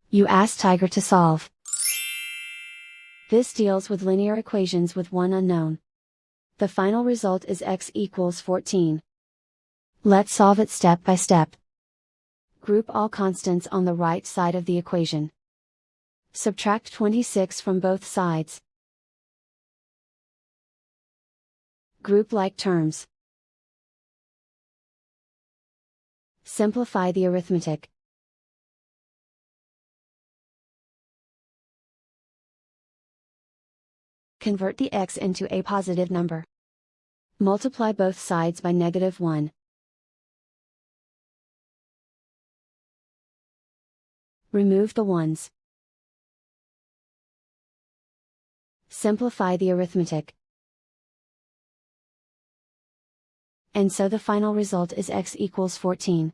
You ask Tiger to solve. This deals with linear equations with one unknown. The final result is x equals 14. Let's solve it step by step. Group all constants on the right side of the equation. Subtract 26 from both sides. Group like terms. Simplify the arithmetic. Convert the x into a positive number. Multiply both sides by -1. Remove the ones. Simplify the arithmetic. And so the final result is x equals 14.